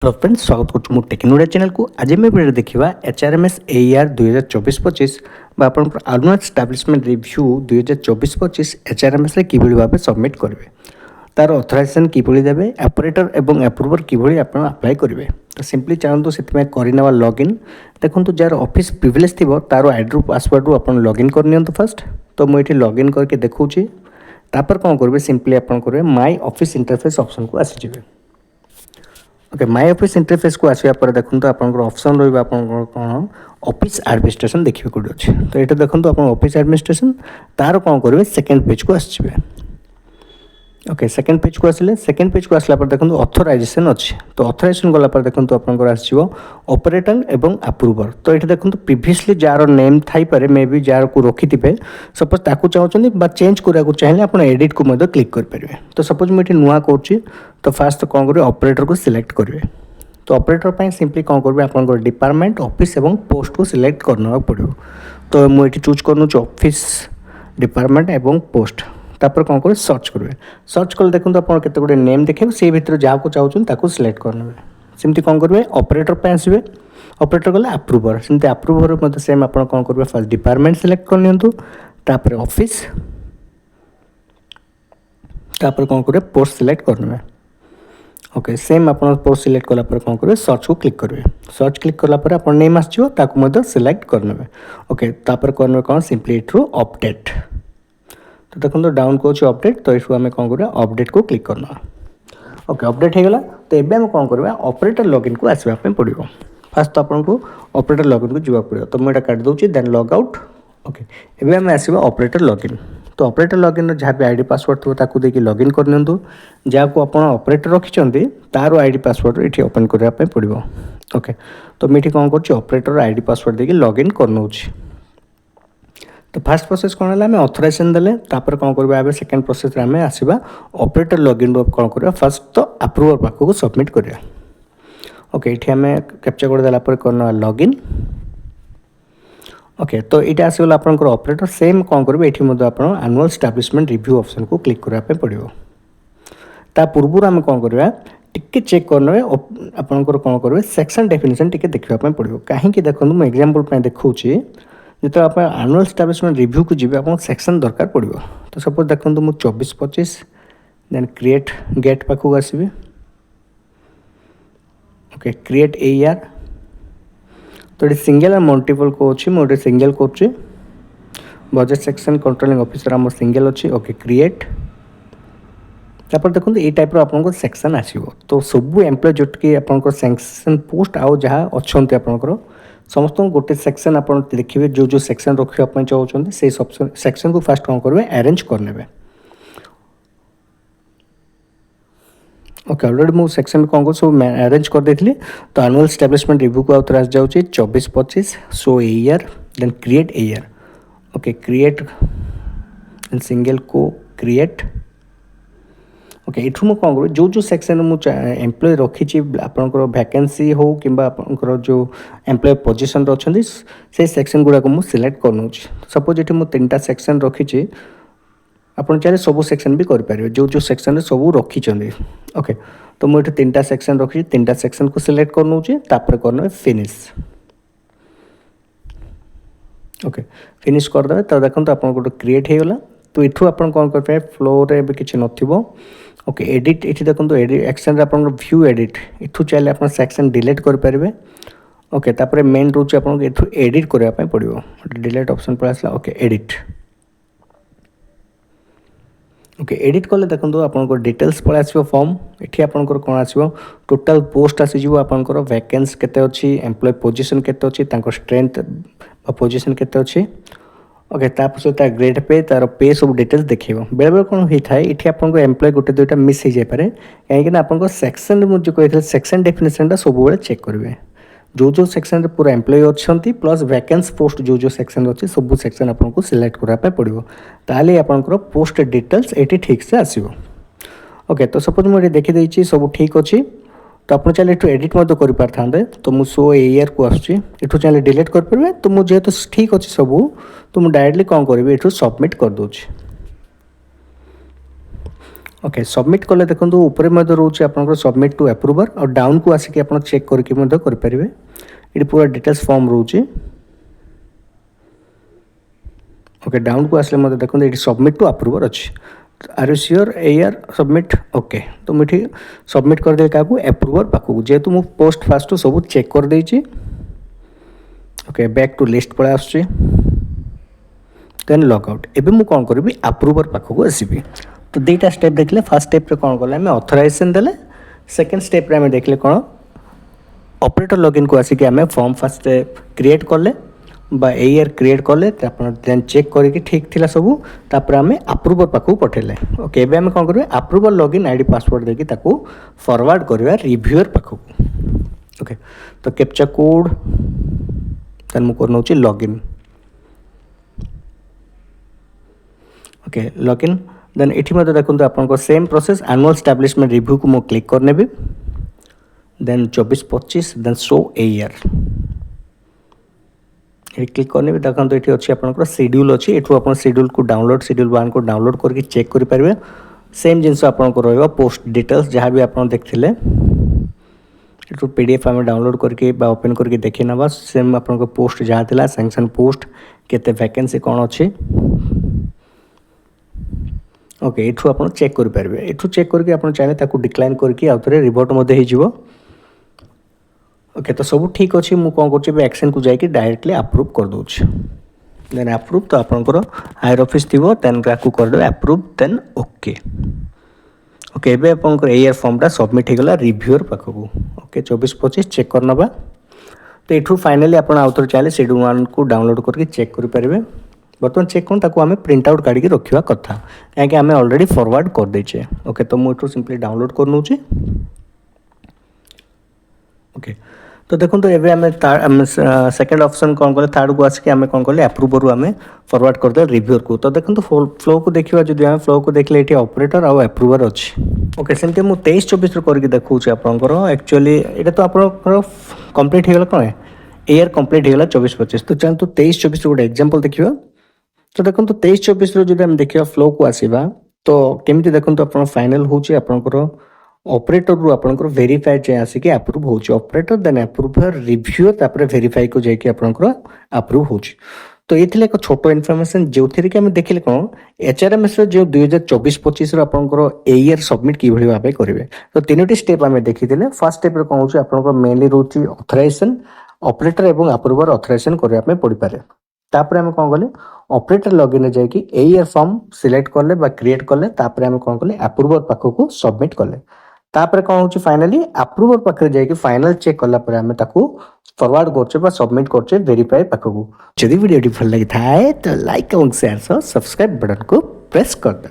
Hello friends, स्वागत करुँ मो टेक्नोलोजी चैनल को। आज मैं वीडियो देखा एचआरएमएस एईआर 2024-25 आप आनुअल एस्टाब्लिशमेंट रिव्यू 2024-25 एचआरएमएस किभली भाव सबमिट करेंगे, तार अथराइजेसन किभली देवे, ऑपरेटर एवं अप्रूवर किभली आप अप्लाई करेंगे। तो सिंपली चाहूँ से करवा लॉगिन देखो जार ऑफिस प्रिविलेज थी तार आईडी पासवर्ड रू आप लॉगिन करनी फर्स्ट। तो मुझे लॉगिन करके देखूँ तापर कौन करेंगे, सिंपली आप करेंगे माय ऑफिस इंटरफेस ऑप्शन को आसीजे। ओके, माय ऑफिस इंटरफेस को आसवा पर देखो आप ऑप्शन रहा कौन ऑफिस एडमिनिस्ट्रेशन देखिए कौट अच्छे। तो ये देखो आप ऑफिस एडमिनिस्ट्रेशन तार कौन करेंगे सेकेंड पेज को आसवे। ओके, सेकेंड पेज को आसिले सेकेंड पेज को आसला पर देखो ऑथराइजेशन अच्छे। तो ऑथराइजेशन गला पर देखो आपंकर आसो ऑपरेटर एवं अप्रूवर। तो ये देखो प्रीवियसली जार नेम थाई पारे मे बी जार को रखी थे सपोज ताकू चाहते बा चेंज कराया चाहिए आप एडिट को क्लिक करेंगे। तो सपोज मुझे नुआ कर तो फास्ट कौन करेंगे ऑपरेटर को सिलेक्ट करेंगे। तो ऑपरेटर पर सिंपली कौन करेंगे आप डिपार्टमेंट ऑफिस और पोस्ट को सिलेक्ट करना पड़ो। तो मुझे चूज कर ऑफिस डिपार्टमेंट एवं पोस्ट तापर कौन करेंगे सर्च करेंगे। सर्च कले देखो आप केते गुडे नेम देखिए से भितर जहाँ को चाहते सिलेक्ट करने सेमती कौन करेंगे ऑपरेटर पे आसवे। ऑपरेटर गले अप्रूवर सेमती अप्रूवर मतलब सेम आप कौन करेंगे फर्स्ट डिपार्टमेंट सिलेक्ट कर ऑफिस तापर कौन करेंगे पोस्ट सिलेक्ट करने। ओके, सेम आप पोस्ट सिलेक्ट कला कौन करेंगे सर्च को क्लिक करेंगे। सर्च क्लिक कला आप नेम आसो सिलेक्ट करने। ओके, तापर करने कौन सिंपली इट्रू अपडेट। तो देखो तो डाउन को अपडेट। तो यू आम कौन करें अपडेट को क्लिक करना। ओके, अपडेट हो गला। तो ये आम कौन करवा ऑपरेटर लॉगिन को आसवाई पड़ो। फास्ट तो आपको ऑपरेटर लॉगिन को जावाक पड़ो। तो मुझे काट दूसरी देन लॉग आउट। ओके, एवं आम आसवा ऑपरेटर लॉगिन। तो ऑपरेटर लॉगिन जहाँ भी आईडी पासवर्ड थो ताकू देखिए लॉगिन करनी जहाँ को आप ऑपरेटर रखिंट तार आईडी पासवर्ड ये ओपन करने पड़ो। ओके, तो मुझे कौन कर ऑपरेटर आईडी पासवर्ड देखिए लॉगिन करनौ। तो फास्ट प्रोसेस कौन है ऑथराइजेशन देले तापर कौन करवा सेकेंड प्रोसेस आम आसवा ऑपरेटर लॉगिन कौन करवा फर्स्ट तो अप्रूवर पाखक सबमिट करिया। ओके, ये आम कैप्चर करदेला करना लॉगिन। ओके, तो ये आसगला आपंकर ऑपरेटर सेम कौन करेंगे ये आप आनुअल एस्टाब्लिशमेंट रिव्यू ऑप्शन को क्लिक करने पड़ो। ता पूर्व आम कौन करवा टिके चेक करने आपंकर कौन करेंगे सेक्शन डेफिनेशन टिके देखापी पड़ो। कहीं देखो मुझे एग्जांपल देखूँ जो आप आनुअल एस्टाब्लिशमेंट रिव्यू को जी आप सेक्शन दरकार पड़ो। तो सपोज देखो मुझे 24-25 देन क्रिएट गेट पाखक आसबि। Okay, create AER. तो ये सिंगल और मल्टीपल को अच्छी मुझे सिंगल कर बजेट सेक्शन कंट्रोलिंग ऑफिसर आम सिंगल अच्छी। ओके, क्रिएट तापर देखो ये टाइप आपको सेक्शन आसो। तो सब एम्प्लॉय जोटि आप सेक्शन पोस्ट आउ जहाँ अच्छा आपंकर समस्त गोटे सेक्शन आप देखिए जो सेक्शन रखापी चाहते से सेक्शन को फास्ट कौन करेंगे अरेंज करने। ओके, ऑलरेडी मुझे सेक्शन कौन कर सब अरेंज कर देती। तो आनुअल एस्टाब्लिशमेंट रिव्यू को आउे आस जाऊँगी 24-25 show AER then create AER. Okay, create then single को क्रिएट। ओके, ये मुझे कौन करें जो सेक्शन मुझे एम्प्लॉय रखी आपंकर वैकेंसी हो कि जो एम्प्लॉय पोजिशन अच्छा से सेक्शन गुड़ाक मुझे सिलेक्ट करनौ। सपोज ये मुझे 3टा सेक्शन रखी आप चाहिए सब सेक्शन भी करेंगे जो सेक्शन सब रखी। ओके, तो मुझे 3टा सेक्शन रखी 3टा सेक्शन को सिलेक्ट करनौ तापर करना फिनिश। ओके, फिनिश करदे। तो देखो आप गोटे क्रिएट होगला। तो यू आप कौन करेंगे फ्लोर भी किसी न। ओके, एडिट ये देखो एडिट एक्शन आप व्यू एडिट यू चाहिए आप सेक्शन डिलीट करेंगे। ओके, तापर मेन रोचे आपको यू एडिट करने पड़ो। डिलीट ऑप्शन पर आसला। Okay, edit. ओके, एडिट कले देखो आप डिटेल्स पड़े आसो फॉर्म ये आपंकर कौन आसो टोटाल पोस्ट आसीज आपंकर वैकेंसी केते अच्छी एम्प्लॉय पोजीशन केते अच्छी स्ट्रेंथ पोजीशन केते अच्छी। ओके, तापर सहित ग्रेड पे तार पे सब डिटेल्स देखेब। बेले बेले कौन होता है ये आपको एम्प्लॉय गोटे दुईटा मिस हो जाए कहीं आप सेक्शन मुझे कहते सेक्शन डेफिनेशन सब चेक करेंगे जो सेक्शन पूरा एम्प्लॉय अच्छा प्लस वैकेंसी पोस्ट जो सेक्शन अच्छी सब सेक्शन आपको सिलेक्ट करने पड़ो। ताले आपंकर पोस्ट डिटेल्स ये ठीक से आसो। ओके, तो सपोज मुझे देखीदे सब ठीक अच्छी। तो आप चाहिए ये एडिट करें। तो मुझे शो एईआर को आसू चाहिए डिलीट करेंगे। तो मुझे तो ठीक अच्छे सब तो मुझे डायरेक्टली कौन करी ये सबमिट कर दूँ। ओके सबमिट कले देखो ऊपर रोचे आप सबमिट टू अप्रूवर और डाउन को आसिक आप चेक करके ये पूरा डिटेल्स फॉर्म रोचे ओके डाउन को आसले मत देखो ये सबमिट टू अप्रूवर अच्छी आर यू श्योर एआर सबमिट ओके तो मुझे सबमिट करदे क्या अप्रूवर पाखक जेहेतु मु पोस्ट फास्ट सब चेक कर देछि ओके बैक टू लिस्ट पड़ा आसुछि देन लॉग आउट एबे मु कोन करबी अप्रूवर पाखक आसीबी तो दुईटा स्टेप देखले फर्स्ट स्टेप रे कोन कले हमें ऑथराइजेशन देले सेकंड स्टेप रे हमें देखले कोन ऑपरेटर लॉगिन को आसिक हमें फॉर्म फर्स्ट क्रिएट कले बा एआर क्रिएट कले देन चेक करके ठीक थिला सबू तापर हमें अप्रूवर पाखु पठेले ओके एबे हमें कोन करबे अप्रूवर लॉगिन आईडी पासवर्ड देकी ताकू फॉरवर्ड करबा रिव्यूअर पाखु ओके तो कैप्चा कोड देन मु करनोची लॉगिन ओके लॉगिन देन एठी मते देखंतु आपनको same process annual establishment review को मु क्लिक करनेबे देन 24-25 देन शो एआर ये क्लिक करने भी देखो ये अच्छी आप शेड्यूल अच्छी एठू आप शेड्यूल को डाउनलोड शेड्यूल 1 को डाउनलोड करके चेक करेंगे सेम जिनस आपको रहा पोस्ट डिटेल्स जहाँ भी आप देखते एठू पीडीएफ आम डाउनलोड करके ओपन करके देखी ना सेम आप पोस्ट जहाँ था सैंक्शन पोस्ट केते वैकेंसी कौन अच्छी ओके एठू आप चेक करेंगे एठू चेक करके आप चाहिए डिक्लाइन करके आउ थे रिपोर्ट हो ओके तो सब ठीक अच्छे मुझे कौन कर एक्शन को जाकि डायरेक्टली अप्रूव कर दूँ देन अप्रूव तो आपंकर हायर ऑफिस थी देन आपको करदे अप्रूव देन ओके ओके एबे आपंकर एआर फॉर्मटा सबमिट होगला रिव्यूअर पाखक ओके 24-25 चेक करना तो यू फाइनाली आप आउ थे चाहिए शेड्यूल 1 को डाउनलोड करके चेक करेंगे बर्तमान चेक कौन ताको आम प्रिंट आउट काढ़ी रखा कथा कहीं आम ऑलरेडी फॉरवर्ड कर देचे ओके तो मुझे सिंपली डाउनलोड कर नौ ओके तो देखो तो एवं आम सेकेंड ऑप्शन कौन कले थर्ड को आसिक आम कौन कले अप्रूवर आम फॉरवर्ड करदे रिव्यूअर को तो देखो फ्लो को देखा जब आम फ्लो को देखले ये ऑपरेटर आउ अप्रूवर अच्छी ओके सेमती मुझे 23-24 करके देखा आपंकर एक्चुअली ये तो आप कंप्लीट होगा कौन एआर कंप्लीट होगा 24-25 तो चाहतु 23-24 गोटे एग्जांपल देखिए तो देखो 23-24 जो देखा फ्लो को आसवा तो केमी देखो आप फाइनाल होकर ऑपरेटर रु आपनकर वेरीफाई जाए आसिक अप्रूव होची ऑपरेटर देन अप्रूवर रिव्यूअर तापर वेरीफाई को जाके आपनकर अप्रूव होची तो ये एक छोट इनफॉरमेशन जो थी कि आम देखिले कौन एचआरएमएस जो 2024-25 आपनकर एआर सबमिट कि भाव करेंगे तो 3टी स्टेप आम देखी फर्स्ट स्टेप कौन हो आपनकर मेनली रोची ऑथराइजेशन ऑपरेटर एवं अप्रूवर ऑथराइजेशन करने पड़ पारे तापर आम कौन कले ऑपरेटर लॉगिन जाकि एआर फॉर्म सिलेक्ट कले क्रिएट कले तापर आम कौन कले अप्रूवर पाखक सबमिट कले तापर कौन हो फाइनाली अप्रूवर पाखे जाकि फाइनल चेक कला पर आम फॉरवर्ड करछे सबमिट करछे वेरीफाई पाखक जदि वीडियो भल लगी था तो लाइक और शेयर सब्सक्राइब बटन को प्रेस कर दे।